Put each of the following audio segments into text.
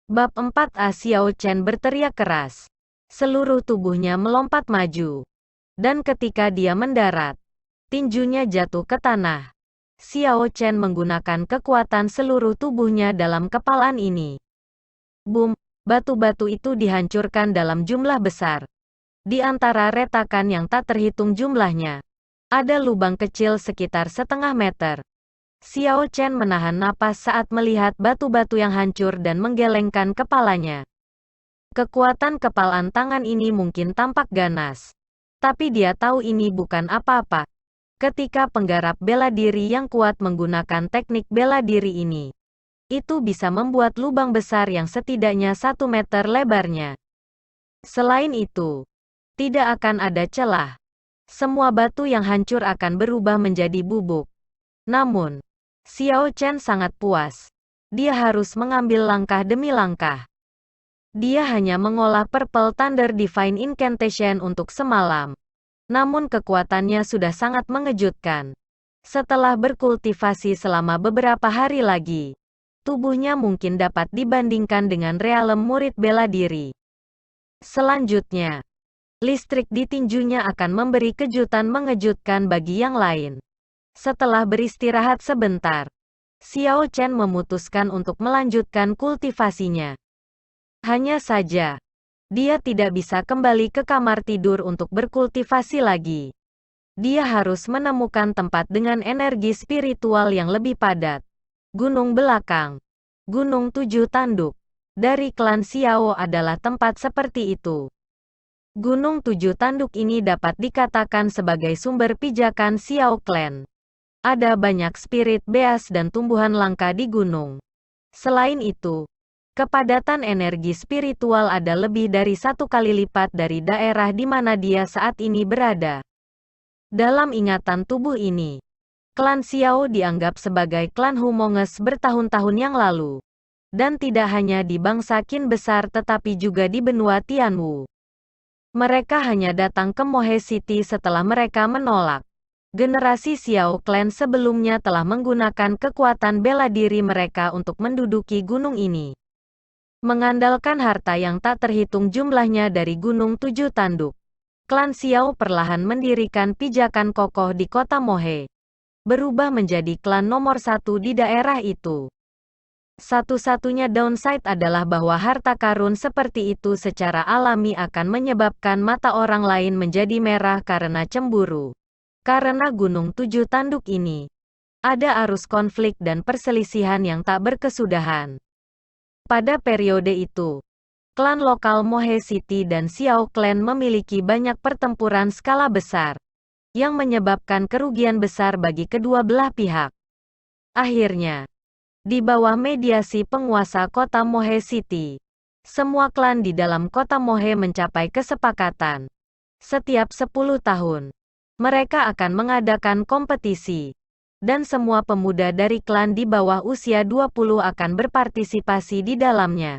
Bab 4a Xiao Chen berteriak keras. Seluruh tubuhnya melompat maju. Dan ketika dia mendarat, tinjunya jatuh ke tanah. Xiao Chen menggunakan kekuatan seluruh tubuhnya dalam kepalan ini. Boom! Batu-batu itu dihancurkan dalam jumlah besar. Di antara retakan yang tak terhitung jumlahnya, ada lubang kecil sekitar setengah meter. Xiao Chen menahan napas saat melihat batu-batu yang hancur dan menggelengkan kepalanya. Kekuatan kepalan tangan ini mungkin tampak ganas. Tapi dia tahu ini bukan apa-apa. Ketika penggarap bela diri yang kuat menggunakan teknik bela diri ini, itu bisa membuat lubang besar yang setidaknya 1 meter lebarnya. Selain itu, tidak akan ada celah. Semua batu yang hancur akan berubah menjadi bubuk. Namun, Xiao Chen sangat puas. Dia harus mengambil langkah demi langkah. Dia hanya mengolah Purple Thunder Divine Incantation untuk semalam. Namun kekuatannya sudah sangat mengejutkan. Setelah berkultivasi selama beberapa hari lagi, tubuhnya mungkin dapat dibandingkan dengan realem murid bela diri. Selanjutnya, listrik di tinjunya akan memberi kejutan mengejutkan bagi yang lain. Setelah beristirahat sebentar, Xiao Chen memutuskan untuk melanjutkan kultivasinya. Hanya saja, dia tidak bisa kembali ke kamar tidur untuk berkultivasi lagi. Dia harus menemukan tempat dengan energi spiritual yang lebih padat. Gunung Belakang, Gunung Tujuh Tanduk, dari klan Xiao adalah tempat seperti itu. Gunung Tujuh Tanduk ini dapat dikatakan sebagai sumber pijakan Xiao Clan. Ada banyak spirit beas dan tumbuhan langka di gunung. Selain itu, kepadatan energi spiritual ada lebih dari 1 kali lipat dari daerah di mana dia saat ini berada. Dalam ingatan tubuh ini, klan Xiao dianggap sebagai klan humongous bertahun-tahun yang lalu. Dan tidak hanya di bangsa Qin besar tetapi juga di benua Tianwu. Mereka hanya datang ke Mohe City setelah mereka menolak. Generasi Xiao Clan sebelumnya telah menggunakan kekuatan bela diri mereka untuk menduduki gunung ini. Mengandalkan harta yang tak terhitung jumlahnya dari Gunung Tujuh Tanduk, klan Xiao perlahan mendirikan pijakan kokoh di kota Mohe, berubah menjadi klan nomor 1 di daerah itu. Satu-satunya downside adalah bahwa harta karun seperti itu secara alami akan menyebabkan mata orang lain menjadi merah karena cemburu. Karena Gunung Tujuh Tanduk ini, ada arus konflik dan perselisihan yang tak berkesudahan. Pada periode itu, klan lokal Mohe City dan Xiao Clan memiliki banyak pertempuran skala besar, yang menyebabkan kerugian besar bagi kedua belah pihak. Akhirnya, di bawah mediasi penguasa kota Mohe City, semua klan di dalam kota Mohe mencapai kesepakatan. Setiap 10 tahun, mereka akan mengadakan kompetisi, dan semua pemuda dari klan di bawah usia 20 akan berpartisipasi di dalamnya.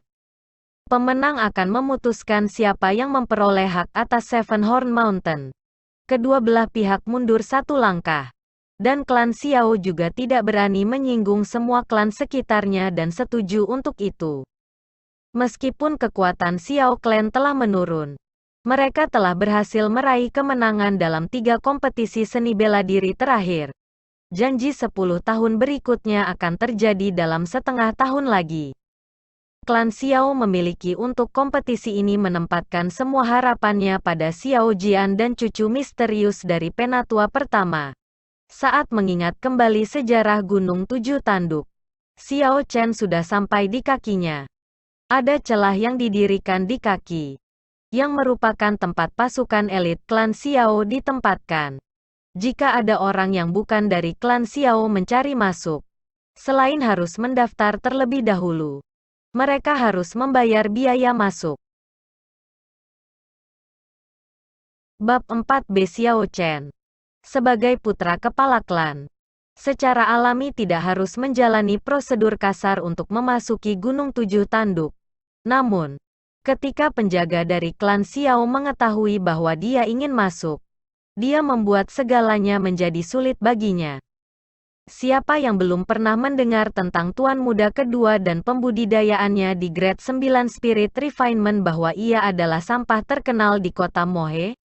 Pemenang akan memutuskan siapa yang memperoleh hak atas Seven Horn Mountain. Kedua belah pihak mundur 1 langkah, dan klan Xiao juga tidak berani menyinggung semua klan sekitarnya dan setuju untuk itu. Meskipun kekuatan Xiao Clan telah menurun, mereka telah berhasil meraih kemenangan dalam 3 kompetisi seni bela diri terakhir. Janji 10 tahun berikutnya akan terjadi dalam setengah tahun lagi. Klan Xiao memiliki untuk kompetisi ini menempatkan semua harapannya pada Xiao Jian dan cucu misterius dari penatua pertama. Saat mengingat kembali sejarah Gunung Tujuh Tanduk, Xiao Chen sudah sampai di kakinya. Ada celah yang didirikan di kaki, yang merupakan tempat pasukan elit klan Xiao ditempatkan. Jika ada orang yang bukan dari klan Xiao mencari masuk, selain harus mendaftar terlebih dahulu, mereka harus membayar biaya masuk. Bab 4b Xiao Chen. Sebagai putra kepala klan, secara alami tidak harus menjalani prosedur kasar untuk memasuki Gunung Tujuh Tanduk. Namun, ketika penjaga dari klan Xiao mengetahui bahwa dia ingin masuk, dia membuat segalanya menjadi sulit baginya. Siapa yang belum pernah mendengar tentang Tuan Muda kedua dan pembudidayaannya di Grade 9 Spirit Refinement bahwa ia adalah sampah terkenal di kota Mohe?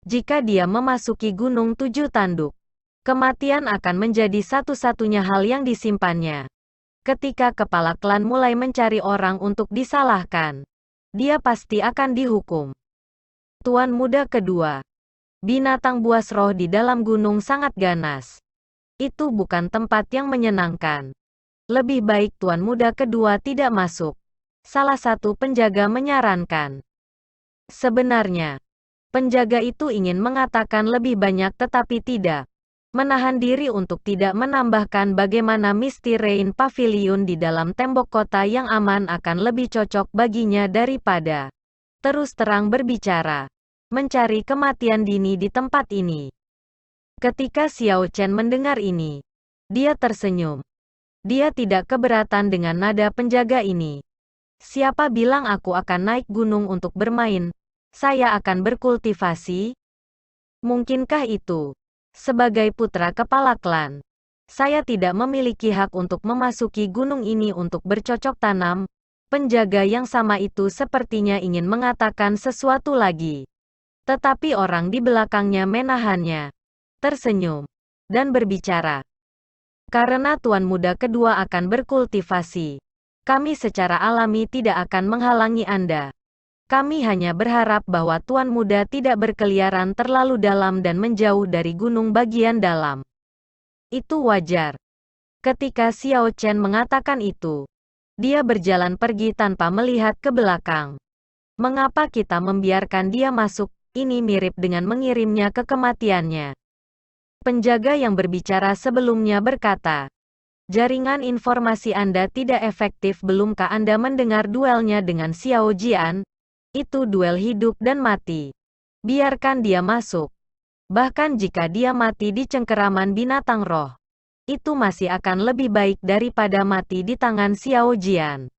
Jika dia memasuki Gunung Tujuh Tanduk, kematian akan menjadi satu-satunya hal yang disimpannya. Ketika kepala klan mulai mencari orang untuk disalahkan, dia pasti akan dihukum. Tuan Muda kedua, binatang buas roh di dalam gunung sangat ganas. Itu bukan tempat yang menyenangkan. Lebih baik Tuan Muda kedua tidak masuk. Salah satu penjaga menyarankan. Sebenarnya, penjaga itu ingin mengatakan lebih banyak tetapi tidak. Menahan diri untuk tidak menambahkan bagaimana Misty Rain Pavilion di dalam tembok kota yang aman akan lebih cocok baginya daripada terus terang berbicara. Mencari kematian dini di tempat ini. Ketika Xiao Chen mendengar ini, dia tersenyum. Dia tidak keberatan dengan nada penjaga ini. Siapa bilang aku akan naik gunung untuk bermain? Saya akan berkultivasi? Mungkinkah itu? Sebagai putra kepala klan, saya tidak memiliki hak untuk memasuki gunung ini untuk bercocok tanam. Penjaga yang sama itu sepertinya ingin mengatakan sesuatu lagi. Tetapi orang di belakangnya menahannya. Tersenyum, dan berbicara. Karena Tuan Muda kedua akan berkultivasi, kami secara alami tidak akan menghalangi Anda. Kami hanya berharap bahwa Tuan Muda tidak berkeliaran terlalu dalam dan menjauh dari gunung bagian dalam. Itu wajar. Ketika Xiao Chen mengatakan itu, dia berjalan pergi tanpa melihat ke belakang. Mengapa kita membiarkan dia masuk? Ini mirip dengan mengirimnya ke kematiannya. Penjaga yang berbicara sebelumnya berkata, jaringan informasi Anda tidak efektif. Belumkah Anda mendengar duelnya dengan Xiao Jian? Itu duel hidup dan mati. Biarkan dia masuk. Bahkan jika dia mati di cengkeraman binatang roh, itu masih akan lebih baik daripada mati di tangan Xiao Jian.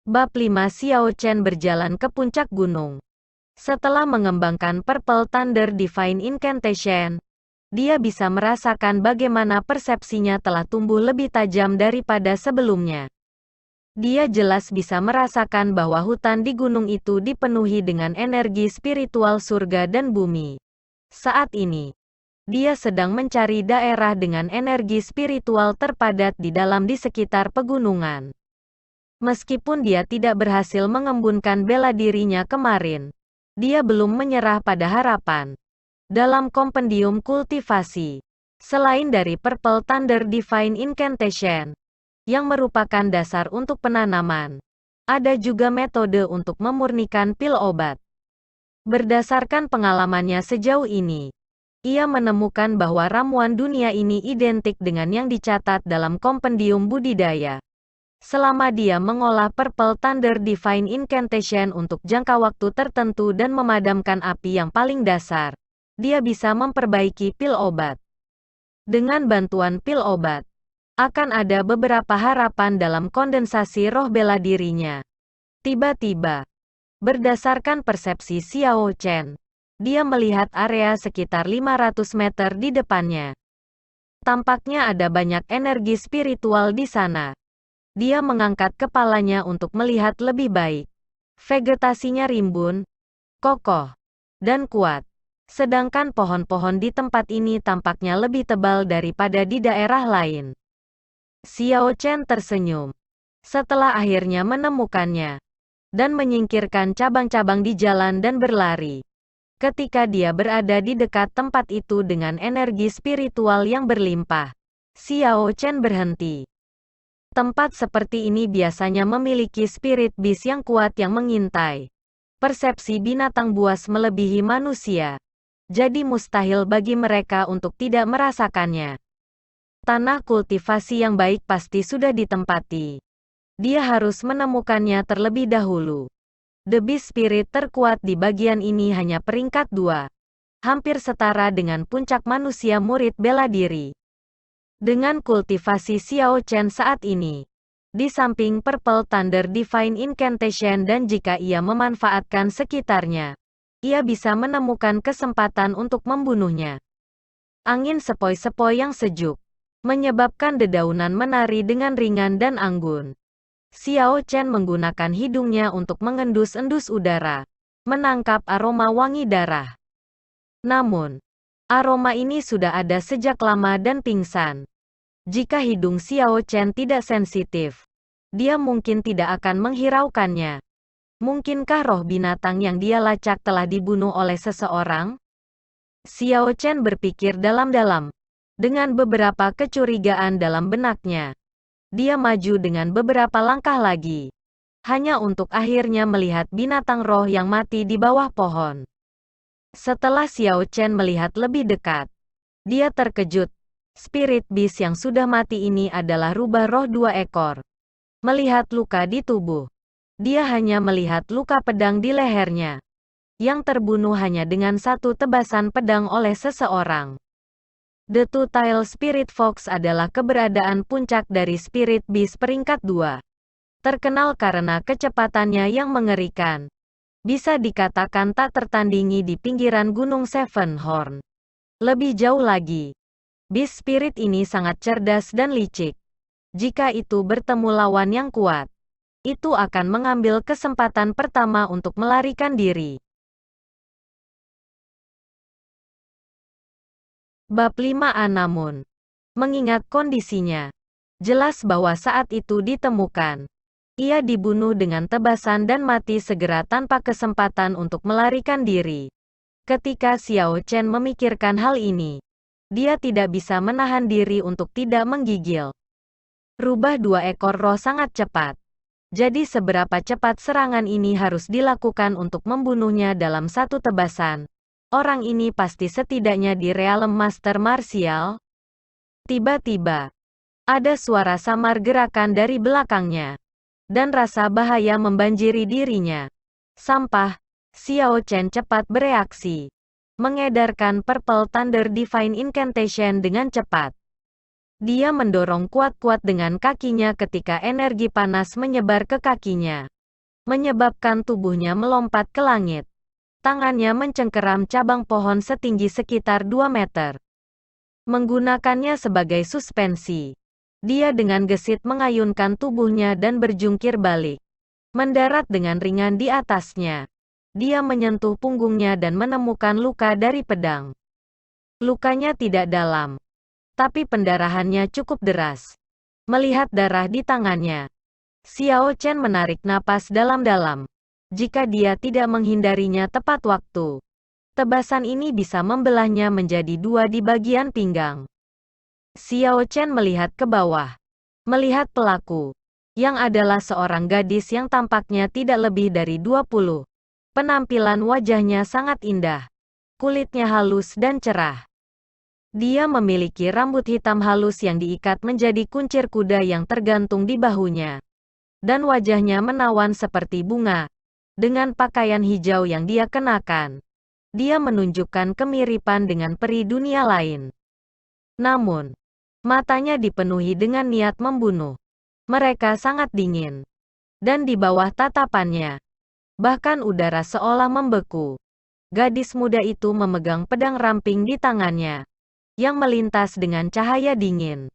Bab 5 Xiao Chen berjalan ke puncak gunung. Setelah mengembangkan Purple Thunder Divine Incantation, dia bisa merasakan bagaimana persepsinya telah tumbuh lebih tajam daripada sebelumnya. Dia jelas bisa merasakan bahwa hutan di gunung itu dipenuhi dengan energi spiritual surga dan bumi. Saat ini, dia sedang mencari daerah dengan energi spiritual terpadat di sekitar pegunungan. Meskipun dia tidak berhasil mengembunkan bela dirinya kemarin, dia belum menyerah pada harapan. Dalam kompendium kultivasi, selain dari Purple Thunder Divine Incantation, yang merupakan dasar untuk penanaman, ada juga metode untuk memurnikan pil obat. Berdasarkan pengalamannya sejauh ini, ia menemukan bahwa ramuan dunia ini identik dengan yang dicatat dalam kompendium budidaya. Selama dia mengolah Purple Thunder Divine Incantation untuk jangka waktu tertentu dan memadamkan api yang paling dasar, dia bisa memperbaiki pil obat. Dengan bantuan pil obat, akan ada beberapa harapan dalam kondensasi roh bela dirinya. Tiba-tiba, berdasarkan persepsi Xiao Chen, dia melihat area sekitar 500 meter di depannya. Tampaknya ada banyak energi spiritual di sana. Dia mengangkat kepalanya untuk melihat lebih baik. Vegetasinya rimbun, kokoh, dan kuat. Sedangkan pohon-pohon di tempat ini tampaknya lebih tebal daripada di daerah lain. Xiao Chen tersenyum. Setelah akhirnya menemukannya, dan menyingkirkan cabang-cabang di jalan dan berlari. Ketika dia berada di dekat tempat itu dengan energi spiritual yang berlimpah, Xiao Chen berhenti. Tempat seperti ini biasanya memiliki spirit beast yang kuat yang mengintai. Persepsi binatang buas melebihi manusia. Jadi mustahil bagi mereka untuk tidak merasakannya. Tanah kultivasi yang baik pasti sudah ditempati. Dia harus menemukannya terlebih dahulu. The Beast Spirit terkuat di bagian ini hanya peringkat 2. Hampir setara dengan puncak manusia murid bela diri. Dengan kultivasi Xiao Chen saat ini, di samping Purple Thunder Divine Incantation dan jika ia memanfaatkan sekitarnya, ia bisa menemukan kesempatan untuk membunuhnya. Angin sepoi-sepoi yang sejuk menyebabkan dedaunan menari dengan ringan dan anggun. Xiao Chen menggunakan hidungnya untuk mengendus-endus udara, menangkap aroma wangi darah. Namun, aroma ini sudah ada sejak lama dan pingsan. Jika hidung Xiao Chen tidak sensitif, dia mungkin tidak akan menghiraukannya. Mungkinkah roh binatang yang dia lacak telah dibunuh oleh seseorang? Xiao Chen berpikir dalam-dalam. Dengan beberapa kecurigaan dalam benaknya, dia maju dengan beberapa langkah lagi, hanya untuk akhirnya melihat binatang roh yang mati di bawah pohon. Setelah Xiao Chen melihat lebih dekat, dia terkejut. Spirit Beast yang sudah mati ini adalah rubah roh 2 ekor. Melihat luka di tubuh, dia hanya melihat luka pedang di lehernya, yang terbunuh hanya dengan satu tebasan pedang oleh seseorang. The Two-Tailed Spirit Fox adalah keberadaan puncak dari Spirit Beast peringkat 2. Terkenal karena kecepatannya yang mengerikan. Bisa dikatakan tak tertandingi di pinggiran Gunung Seven Horn. Lebih jauh lagi, Beast Spirit ini sangat cerdas dan licik. Jika itu bertemu lawan yang kuat, itu akan mengambil kesempatan pertama untuk melarikan diri. Bab 5a. Namun, mengingat kondisinya, jelas bahwa saat itu ditemukan, ia dibunuh dengan tebasan dan mati segera tanpa kesempatan untuk melarikan diri. Ketika Xiao Chen memikirkan hal ini, dia tidak bisa menahan diri untuk tidak menggigil. Rubah 2 ekor roh sangat cepat. Jadi seberapa cepat serangan ini harus dilakukan untuk membunuhnya dalam satu tebasan? Orang ini pasti setidaknya di realm master martial. Tiba-tiba, ada suara samar gerakan dari belakangnya, dan rasa bahaya membanjiri dirinya. Sampah, Xiao Chen cepat bereaksi, mengedarkan Purple Thunder Divine Incantation dengan cepat. Dia mendorong kuat-kuat dengan kakinya ketika energi panas menyebar ke kakinya, menyebabkan tubuhnya melompat ke langit. Tangannya mencengkeram cabang pohon setinggi sekitar 2 meter. Menggunakannya sebagai suspensi, dia dengan gesit mengayunkan tubuhnya dan berjungkir balik, mendarat dengan ringan di atasnya. Dia menyentuh punggungnya dan menemukan luka dari pedang. Lukanya tidak dalam, tapi pendarahannya cukup deras. Melihat darah di tangannya, Xiao Chen menarik napas dalam-dalam. Jika dia tidak menghindarinya tepat waktu, tebasan ini bisa membelahnya menjadi 2 di bagian pinggang. Xiao Chen melihat ke bawah, melihat pelaku, yang adalah seorang gadis yang tampaknya tidak lebih dari 20. Penampilan wajahnya sangat indah. Kulitnya halus dan cerah. Dia memiliki rambut hitam halus yang diikat menjadi kuncir kuda yang tergantung di bahunya. Dan wajahnya menawan seperti bunga. Dengan pakaian hijau yang dia kenakan, dia menunjukkan kemiripan dengan peri dunia lain. Namun, matanya dipenuhi dengan niat membunuh. Mereka sangat dingin. Dan di bawah tatapannya, bahkan udara seolah membeku. Gadis muda itu memegang pedang ramping di tangannya, yang melintas dengan cahaya dingin.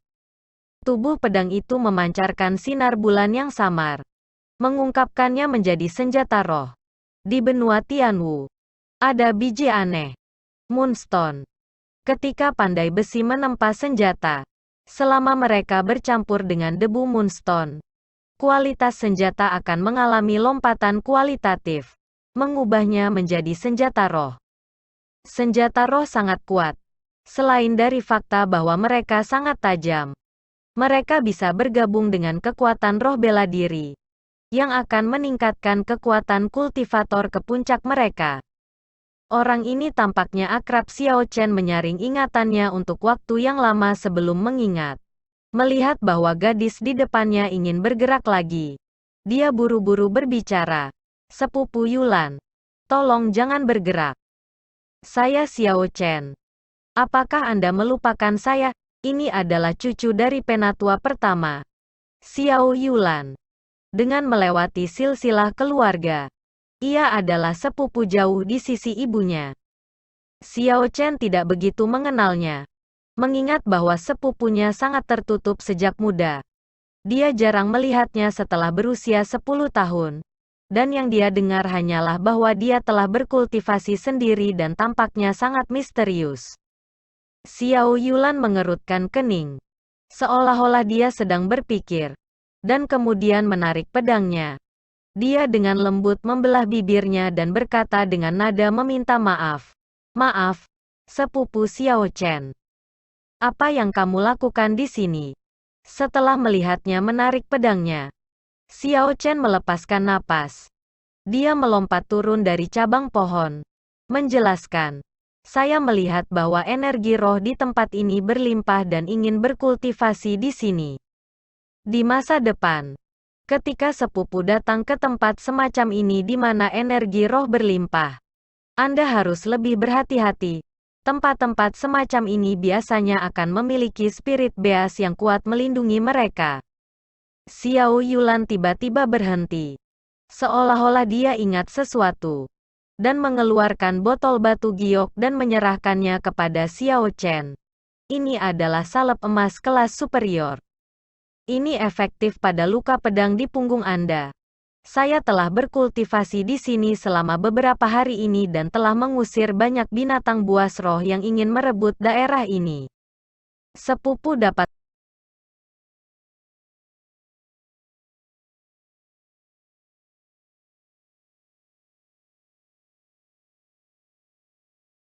Tubuh pedang itu memancarkan sinar bulan yang samar, mengungkapkannya menjadi senjata roh. Di benua Tianwu, ada biji aneh, Moonstone. Ketika pandai besi menempa senjata, selama mereka bercampur dengan debu Moonstone, kualitas senjata akan mengalami lompatan kualitatif, mengubahnya menjadi senjata roh. Senjata roh sangat kuat. Selain dari fakta bahwa mereka sangat tajam, mereka bisa bergabung dengan kekuatan roh bela diri, yang akan meningkatkan kekuatan kultivator ke puncak mereka. Orang ini tampaknya akrab. Xiao Chen menyaring ingatannya untuk waktu yang lama sebelum mengingat. Melihat bahwa gadis di depannya ingin bergerak lagi, dia buru-buru berbicara. Sepupu Yulan, tolong jangan bergerak. Saya Xiao Chen. Apakah Anda melupakan saya? Ini adalah cucu dari penatua pertama, Xiao Yulan. Dengan melewati silsilah keluarga, Ia adalah sepupu jauh di sisi ibunya. Xiao Chen tidak begitu mengenalnya, mengingat bahwa sepupunya sangat tertutup sejak muda. Dia jarang melihatnya setelah berusia 10 tahun. Dan yang dia dengar hanyalah bahwa dia telah berkultivasi sendiri dan tampaknya sangat misterius. Xiao Yulan mengerutkan kening, seolah-olah dia sedang berpikir, dan kemudian menarik pedangnya. Dia dengan lembut membelah bibirnya dan berkata dengan nada meminta maaf. Maaf, sepupu Xiao Chen. Apa yang kamu lakukan di sini? Setelah melihatnya menarik pedangnya, Xiao Chen melepaskan napas. Dia melompat turun dari cabang pohon, menjelaskan, saya melihat bahwa energi roh di tempat ini berlimpah dan ingin berkultivasi di sini. Di masa depan, ketika sepupu datang ke tempat semacam ini di mana energi roh berlimpah, Anda harus lebih berhati-hati. Tempat-tempat semacam ini biasanya akan memiliki spirit beas yang kuat melindungi mereka. Xiao Yulan tiba-tiba berhenti, seolah-olah dia ingat sesuatu, dan mengeluarkan botol batu giok dan menyerahkannya kepada Xiao Chen. Ini adalah salep emas kelas superior. Ini efektif pada luka pedang di punggung Anda. Saya telah berkultivasi di sini selama beberapa hari ini dan telah mengusir banyak binatang buas roh yang ingin merebut daerah ini. Sepupu dapat